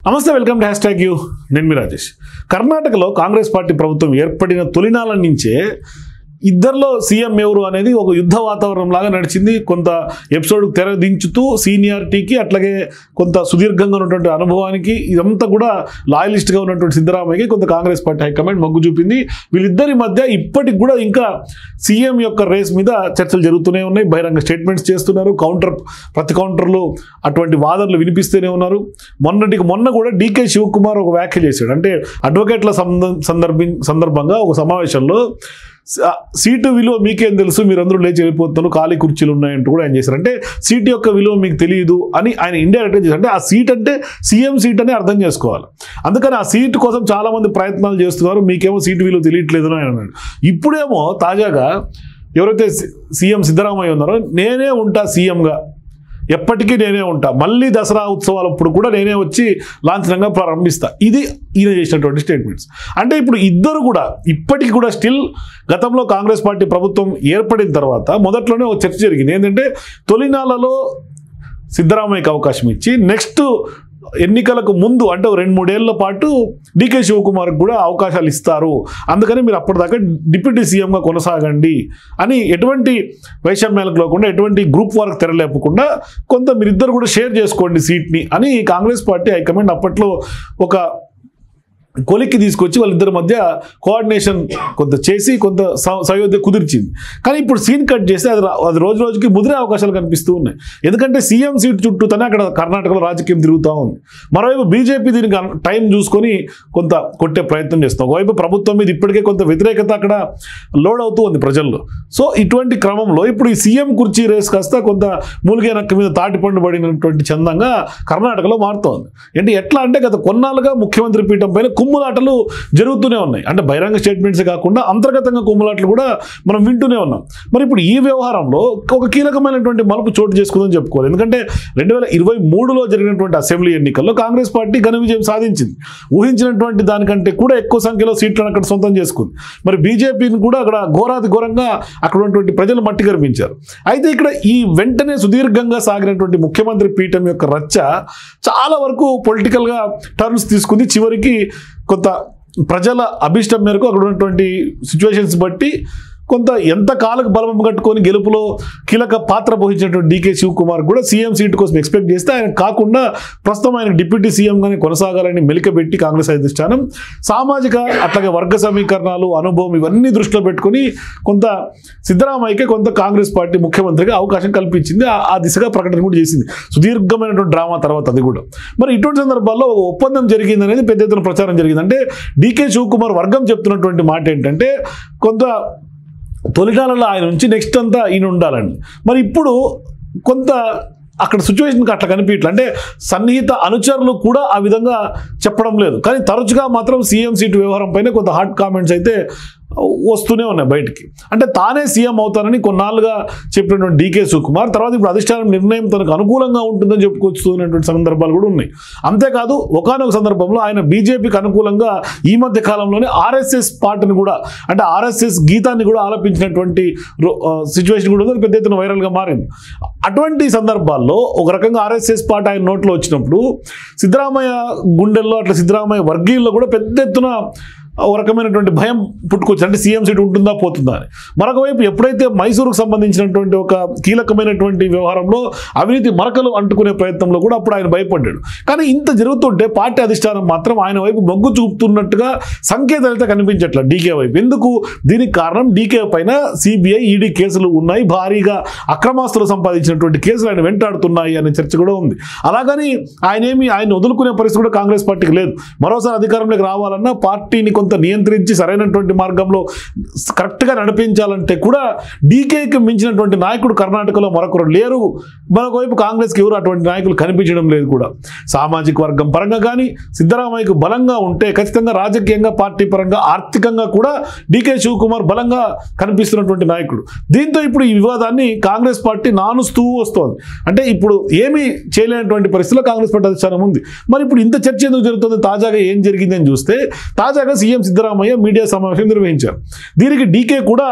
నమస్తే, welcome to #you. నేను మీ రాజేష్. కర్ణాటకలో కాంగ్రెస్ పార్టీ ప్రభుత్వం ఏర్పడిన తొలినాళ్ళ నుంచే ఇద్దరిలో సీఎం ఎవరు అనేది ఒక యుద్ధ వాతావరణం లాగా నడిచింది. కొంత ఎపిసోడ్ తెరదించుతూ సీనియారిటీకి అట్లాగే కొంత సుదీర్ఘంగా ఉన్నటువంటి అనుభవానికి ఇదంతా కూడా లాయలిస్ట్గా ఉన్నటువంటి సిద్ధరామయ్యకి కొంత కాంగ్రెస్ పార్టీ హైకమాండ్ మొగ్గు చూపింది. వీళ్ళిద్దరి మధ్య ఇప్పటికి కూడా ఇంకా సీఎం యొక్క రేస్ మీద చర్చలు జరుగుతూనే ఉన్నాయి. బహిరంగ స్టేట్మెంట్స్ చేస్తున్నారు. ప్రతి కౌంటర్లు అటువంటి వాదనలు వినిపిస్తూనే ఉన్నారు. మొన్న కూడా డీకే శివకుమార్ ఒక వ్యాఖ్య చేశాడు. అంటే అడ్వకేట్ల సందర్భంగా ఒక సమావేశంలో సీటు విలువ మీకేం తెలుసు, మీరందరూ లేచి వెళ్ళిపోతున్నారు, ఖాళీ కుర్చీలు ఉన్నాయంటూ కూడా ఆయన చేశారు. అంటే సీటు యొక్క విలువ మీకు తెలియదు అని ఆయన ఇండైరెక్ట్గా చేశారు. అంటే ఆ సీట్ అంటే సీఎం సీట్ అని అర్థం చేసుకోవాలి. అందుకని ఆ సీటు కోసం చాలామంది ప్రయత్నాలు చేస్తున్నారు. మీకేమో సీటు విలువ తెలియట్లేదు అని ఆయన అన్నాడు. ఇప్పుడేమో తాజాగా ఎవరైతే సీఎం సిద్ధరామయ్య ఉన్నారో, నేనే ఉంటా సీఎంగా, ఎప్పటికీ నేనే ఉంటా, మళ్ళీ దసరా ఉత్సవాలప్పుడు కూడా నేనే వచ్చి లాంఛనంగా ప్రారంభిస్తా. ఇది ఈయన చేసినటువంటి స్టేట్మెంట్స్. అంటే ఇప్పుడు ఇద్దరు కూడా ఇప్పటికీ కూడా స్టిల్ గతంలో కాంగ్రెస్ పార్టీ ప్రభుత్వం ఏర్పడిన తర్వాత మొదట్లోనే ఒక చర్చ జరిగింది. ఏంటంటే తొలినాళ్ళలో సిద్ధరామయ్యకి అవకాశం ఇచ్చి నెక్స్ట్ ఎన్నికలకు ముందు అంటే 2-3 ఏళ్ల పాటు డీకే శివకుమార్కి కూడా అవకాశాలు ఇస్తారు, అందుకని మీరు అప్పటిదాకా డిప్యూటీ సీఎంగా కొనసాగండి అని ఎటువంటి వైషమ్యాలకు లేకుండా ఎటువంటి గ్రూప్ వర్క్ తెరలేపకుండా కొంత మీరిద్దరు కూడా షేర్ చేసుకోండి సీట్ని అని కాంగ్రెస్ పార్టీ హైకమాండ్ అప్పట్లో ఒక కొలిక్కి తీసుకొచ్చి వాళ్ళిద్దరి మధ్య కోఆర్డినేషన్ కొంత చేసి కొంత సయోధ్య కుదిర్చింది. కానీ ఇప్పుడు సీన్ కట్ చేస్తే అది రోజు రోజుకి ముదిరే అవకాశాలు కనిపిస్తూ ఉన్నాయి. ఎందుకంటే సీఎం సీట్ చుట్టూతోనే అక్కడ కర్ణాటకలో రాజకీయం తిరుగుతూ ఉంది. మరోవైపు బీజేపీ దీనికి టైం చూసుకొని కొంత కొట్టే ప్రయత్నం చేస్తాం. ఒకవైపు ప్రభుత్వం మీద ఇప్పటికే కొంత వ్యతిరేకత అక్కడ లోడ్ అవుతూ ఉంది ప్రజల్లో. సో ఇటువంటి క్రమంలో ఇప్పుడు ఈ సీఎం కుర్చీ రేస్ కాస్త కొంత మూలిగే నక్క మీద తాటిపండు పడినటువంటి చందంగా కర్ణాటకలో మారుతోంది. ఎట్లా అంటే గత కొన్నాళ్ళుగా ముఖ్యమంత్రి పీఠం పైన కుమ్ములాటలు జరుగుతూనే ఉన్నాయి. అంటే బహిరంగ స్టేట్మెంట్సే కాకుండా అంతర్గతంగా కుమ్ములాటలు కూడా మనం వింటూనే ఉన్నాం. మరి ఇప్పుడు ఈ వ్యవహారంలో ఒక కీలకమైనటువంటి మలుపు చోటు చేసుకుందని చెప్పుకోవాలి. ఎందుకంటే 2023లో జరిగినటువంటి అసెంబ్లీ ఎన్నికల్లో కాంగ్రెస్ పార్టీ ఘన విజయం సాధించింది. ఊహించినటువంటి దానికంటే కూడా ఎక్కువ సంఖ్యలో సీట్లను అక్కడ సొంతం చేసుకుంది. మరి బీజేపీని కూడా అక్కడ ఘోరాతి ఘోరంగా అక్కడ ఉన్నటువంటి ప్రజలు మట్టి కనిపించారు. అయితే ఇక్కడ ఈ వెంటనే సుదీర్ఘంగా సాగినటువంటి ముఖ్యమంత్రి పీఠం యొక్క రచ్చ చాలా వరకు పొలిటికల్గా టర్న్స్ తీసుకుంది. చివరికి కొంత ప్రజల అభిష్టం మేరకు అక్కడ ఉన్నటువంటి సిచ్యువేషన్స్ బట్టి కొంత ఎంత కాలకు బలం కట్టుకొని గెలుపులో కీలక పాత్ర పోషించినటువంటి డీకే శివకుమార్ కూడా సీఎం సీట్ కోసం ఎక్స్పెక్ట్ చేస్తే ఆయన కాకుండా ప్రస్తుతం ఆయన డిప్యూటీ సీఎంగానే కొనసాగాలని మెలికబెట్టి కాంగ్రెస్ అధిష్టానం సామాజిక అట్లాగే వర్గ సమీకరణాలు అనుభవం ఇవన్నీ దృష్టిలో పెట్టుకుని కొంత సిద్ధరామయ్యకే కొంత కాంగ్రెస్ పార్టీ ముఖ్యమంత్రిగా అవకాశం కల్పించింది. ఆ దిశగా ప్రకటన కూడా చేసింది. సుదీర్ఘమైనటువంటి డ్రామా తర్వాత అది కూడా. మరి ఇటువంటి సందర్భాల్లో ఒక ఒప్పందం జరిగింది అనేది పెద్ద ఎత్తున ప్రచారం జరిగింది. అంటే డీకే శివకుమార్ వర్గం చెప్తున్నటువంటి మాట ఏంటంటే కొంత తొలినాళ్ళలో ఆయన నుంచి నెక్స్ట్ అంతా ఈయన ఉండాలండి. మరి ఇప్పుడు కొంత అక్కడ సిచ్యువేషన్కి అట్లా కనిపించట్లేదు. అంటే సన్నిహిత అనుచరులు కూడా ఆ విధంగా చెప్పడం లేదు. కానీ తరచుగా మాత్రం సీఎం సీటు వ్యవహారం పైన కొంత హాట్ కామెంట్స్ అయితే వస్తూనే ఉన్నాయి బయటికి. అంటే తానే సీఎం అవుతానని కొన్నాళ్ళుగా చెప్పినటువంటి డీకే శివకుమార్ తర్వాత ఇప్పుడు అధిష్టానం నిర్ణయం తనకు అనుకూలంగా ఉంటుందని చెప్పుకొస్తున్నటువంటి సందర్భాలు కూడా ఉన్నాయి. అంతేకాదు ఒకానొక సందర్భంలో ఆయన బీజేపీకి అనుకూలంగా ఈ మధ్య కాలంలోనే ఆర్ఎస్ఎస్ పార్టీని కూడా అంటే ఆర్ఎస్ఎస్ గీతాన్ని కూడా ఆలపించినటువంటి సిచ్యువేషన్ కూడా పెద్ద ఎత్తున వైరల్గా మారింది. అటువంటి సందర్భాల్లో ఒక రకంగా ఆర్ఎస్ఎస్ పార్టీ ఆయన నోట్లో వచ్చినప్పుడు సిద్ధరామయ్య గుండెల్లో అట్లా సిద్ధరామయ్య వర్గీయుల్లో కూడా పెద్ద ఎత్తున ఒక రకమైనటువంటి భయం పుట్టుకొచ్చు. అంటే సీఎం సీట్ ఉంటుందా పోతుందా అని. మరొక వైపు ఎప్పుడైతే మైసూరుకు సంబంధించినటువంటి ఒక కీలకమైనటువంటి వ్యవహారంలో అవినీతి మరకలు అంటుకునే ప్రయత్నంలో కూడా అప్పుడు ఆయన భయపడ్డాడు. కానీ ఇంత జరుగుతుంటే పార్టీ అధిష్టానం మాత్రం ఆయన వైపు మొగ్గు చూపుతున్నట్టుగా సంకేతాలు అయితే కనిపించట్లేదు డీకే వైపు. ఎందుకు? దీనికి కారణం డీకే పైన సిబిఐ ఈడీ కేసులు ఉన్నాయి, భారీగా అక్రమాస్తులు సంపాదించినటువంటి కేసులు ఆయన వెంటాడుతున్నాయి అనే చర్చ కూడా ఉంది. అలాగని ఆయన వదులుకునే పరిస్థితి కూడా కాంగ్రెస్ పార్టీకి లేదు. మరోసారి అధికారంలోకి రావాలన్నా పార్టీని కొంత నియంత్రించి సరైనటువంటి మార్గంలో కరెక్ట్గా నడిపించాలంటే కూడా డీకేకి మించినటువంటి నాయకుడు కర్ణాటకలో మరొకరు లేరు. మరొకవైపు కాంగ్రెస్కి ఎవరు అటువంటి నాయకులు కనిపించడం లేదు కూడా. సామాజిక వర్గం పరంగా కానీ సిద్ధరామయ్యకు బలంగా ఉంటే ఖచ్చితంగా రాజకీయంగా పార్టీ పరంగా ఆర్థికంగా కూడా డీకే శివకుమార్ బలంగా కనిపిస్తున్నటువంటి నాయకుడు. దీంతో ఇప్పుడు ఈ వివాదాన్ని కాంగ్రెస్ పార్టీ నానుస్తూ వస్తోంది. అంటే ఇప్పుడు ఏమీ చేయలేనటువంటి పరిస్థితిలో కాంగ్రెస్ పార్టీ అధిష్టానం ఉంది. మరి ఇప్పుడు ఇంత చర్చ ఎందుకు జరుగుతుంది? తాజాగా ఏం జరిగిందని చూస్తే తాజాగా సీఎం సిద్ధరామయ్య మీడియా సమావేశం నిర్వహించారు. దీనికి డీకే కూడా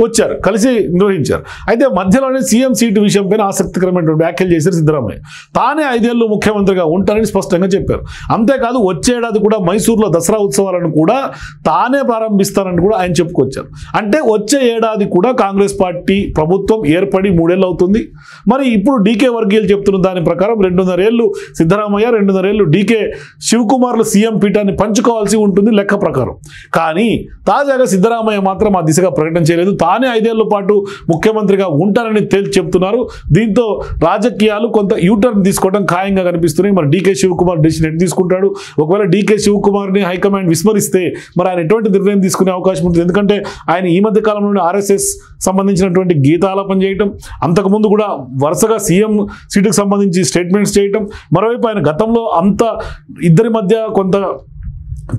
వచ్చారు, కలిసి నిర్వహించారు. అయితే మధ్యలోనే సీఎం సీటు విషయంపైన ఆసక్తికరమైనటువంటి వ్యాఖ్యలు చేశారు సిద్ధరామయ్య. తానే 5 ఏళ్ళు ముఖ్యమంత్రిగా ఉంటారని స్పష్టంగా చెప్పారు. అంతేకాదు వచ్చే ఏడాది కూడా మైసూరులో దసరా ఉత్సవాలను కూడా తానే ప్రారంభిస్తారని కూడా ఆయన చెప్పుకొచ్చారు. అంటే వచ్చే ఏడాది కూడా కాంగ్రెస్ పార్టీ ప్రభుత్వం ఏర్పడి 3 ఏళ్ళు అవుతుంది. మరి ఇప్పుడు డీకే వర్గీయులు చెప్తున్న దాని ప్రకారం 2.5 ఏళ్ళు సిద్ధరామయ్య, 2.5 ఏళ్ళు డీకే శివకుమార్లు సీఎం పీఠాన్ని పంచుకోవాల్సి ఉంటుంది లెక్క ప్రకారం. కానీ తాజాగా సిద్ధరామయ్య మాత్రం ఆ దిశగా ప్రకటన చేయలేదు. తానే 5 ఏళ్ల పాటు ముఖ్యమంత్రిగా ఉంటారని తేల్చి చెప్తున్నారు. దీంతో రాజకీయాలు కొంత యూటర్న్ తీసుకోవడం ఖాయంగా కనిపిస్తున్నాయి. మరి డీకే శివకుమార్ డెసిషన్ ఎటు తీసుకుంటాడు? ఒకవేళ డీకే శివకుమార్ని హైకమాండ్ విస్మరిస్తే మరి ఆయన ఎటువంటి నిర్ణయం తీసుకునే అవకాశం ఉంటుంది? ఎందుకంటే ఆయన ఈ మధ్య కాలంలో RSS సంబంధించినటువంటి గీతాలాపన చేయటం, అంతకుముందు కూడా వరుసగా సీఎం సీటుకు సంబంధించి స్టేట్మెంట్స్ చేయటం, మరోవైపు ఆయన గతంలో అంత ఇద్దరి మధ్య కొంత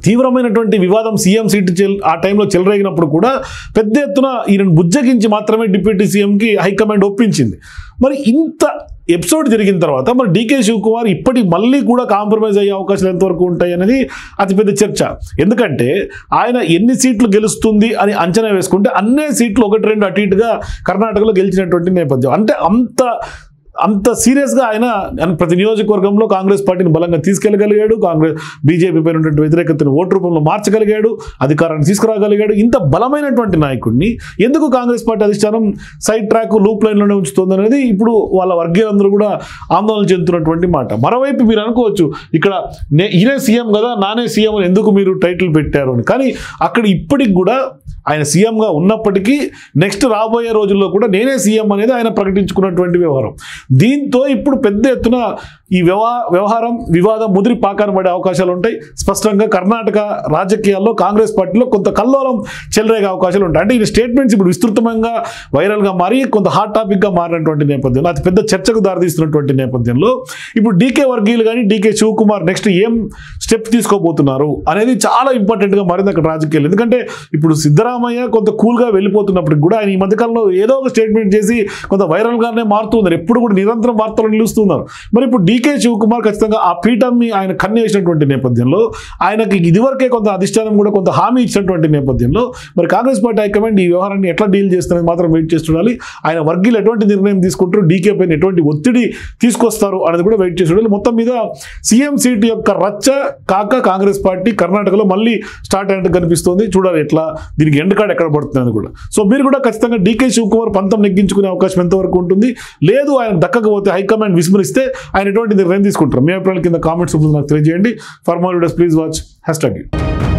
తీవ్రమైనటువంటి వివాదం సీఎం సీటు ఆ టైంలో చెలరేగినప్పుడు కూడా పెద్ద ఎత్తున ఈయనను బుజ్జగించి మాత్రమే డిప్యూటీ సీఎంకి హైకమాండ్ ఒప్పించింది. మరి ఇంత ఎపిసోడ్ జరిగిన తర్వాత మరి డీకే శివకుమార్ ఇప్పటికి మళ్ళీ కూడా కాంప్రమైజ్ అయ్యే అవకాశాలు ఎంతవరకు ఉంటాయి అనేది అతిపెద్ద చర్చ. ఎందుకంటే ఆయన ఎన్ని సీట్లు గెలుస్తుంది అని అంచనా వేసుకుంటే అన్నే సీట్లు 1-2 అటు ఇటుగా కర్ణాటకలో గెలిచినటువంటి నేపథ్యం. అంటే అంత సీరియస్గా ఆయన ప్రతి నియోజకవర్గంలో కాంగ్రెస్ పార్టీని బలంగా తీసుకెళ్లగలిగాడు. బీజేపీ పైన ఉన్నటువంటి వ్యతిరేకతను ఓటు రూపంలో మార్చగలిగాడు, అధికారాన్ని తీసుకురాగలిగాడు. ఇంత బలమైనటువంటి నాయకుడిని ఎందుకు కాంగ్రెస్ పార్టీ అధిష్టానం సైడ్ ట్రాక్ లూప్ లైన్లోనే ఉంచుతుంది అనేది ఇప్పుడు వాళ్ళ వర్గీయులందరూ కూడా ఆందోళన చెందుతున్నటువంటి మాట. మరోవైపు మీరు అనుకోవచ్చు, ఇక్కడ ఈయనే సీఎం కదా, నానే సీఎం అని ఎందుకు మీరు టైటిల్ పెట్టారు అని. కానీ అక్కడ ఇప్పటికి కూడా ఆయన సీఎంగా ఉన్నప్పటికీ నెక్స్ట్ రాబోయే రోజుల్లో కూడా నేనే సీఎం అనేది ఆయన ప్రకటించుకున్నటువంటి వ్యవహారం. దీంతో ఇప్పుడు పెద్ద ఎత్తున ఈ వివాదం ముదిరి పాకాన పడే అవకాశాలు ఉంటాయి. స్పష్టంగా కర్ణాటక రాజకీయాల్లో కాంగ్రెస్ పార్టీలో కొంత కల్లోలం చెలరేగే అవకాశాలు ఉంటాయి. అంటే ఈ స్టేట్మెంట్స్ ఇప్పుడు విస్తృతంగా వైరల్గా మారి కొంత హాట్ టాపిక్గా మారినటువంటి నేపథ్యంలో, అతి పెద్ద చర్చకు దారితీస్తున్నటువంటి నేపథ్యంలో ఇప్పుడు డీకే వర్గీయులు కానీ డీకే శివకుమార్ నెక్స్ట్ ఏం స్టెప్ తీసుకోబోతున్నారు అనేది చాలా ఇంపార్టెంట్గా మారింది అక్కడ రాజకీయాలు. ఎందుకంటే ఇప్పుడు సిద్ధరామయ్య కొంత కూల్గా వెళ్ళిపోతున్నప్పటికి కూడా ఆయన ఈ మధ్యకాలంలో ఏదో ఒక స్టేట్మెంట్ చేసి కొంత వైరల్గానే మారుతున్నారు. ఎప్పుడు కూడా నిరంతరం వార్తలు నిలుస్తున్నారు. మరి ఇప్పుడు డీకే శివకుమార్ ఖచ్చితంగా ఆ పీఠాన్ని ఆయన కన్నేసినటువంటి నేపథ్యంలో, ఆయనకి ఇదివరకే కొంత అధిష్టానం కూడా కొంత హామీ ఇచ్చినటువంటి నేపథ్యంలో మరి కాంగ్రెస్ పార్టీ హైకమాండ్ ఈ వ్యవహారాన్ని ఎట్లా డీల్ చేస్తున్నది మాత్రం వెయిట్ చేసి చూడాలి. ఆయన వర్గీయులు ఎటువంటి నిర్ణయం తీసుకుంటారు, డీకే పైన ఎటువంటి ఒత్తిడి తీసుకొస్తారు అనేది కూడా వెయిట్ చేసి చూడాలి. మొత్తం మీద సీఎం సీట్ యొక్క రచ్చ కాక కాంగ్రెస్ పార్టీ కర్ణాటకలో మళ్ళీ స్టార్ట్ అయినట్టు కనిపిస్తుంది. చూడాలి ఎట్లా దీనికి ఎండ్ కార్డ్ ఎక్కడ పడుతుంది అని కూడా. సో మీరు కూడా ఖచ్చితంగా డీకే శివకుమార్ పంతం నెగ్గించుకునే అవకాశం ఎంతవరకు ఉంటుంది, లేదు ఆయన దక్కకపోతే హైకమాండ్ విస్మరిస్తే ఆయన ఎటువంటి నిర్ణయం తీసుకుంటారు? మీ అభిప్రాయాల కింద కామెంట్స్ నాకు తెలియజేయండి. For more videos please watch #.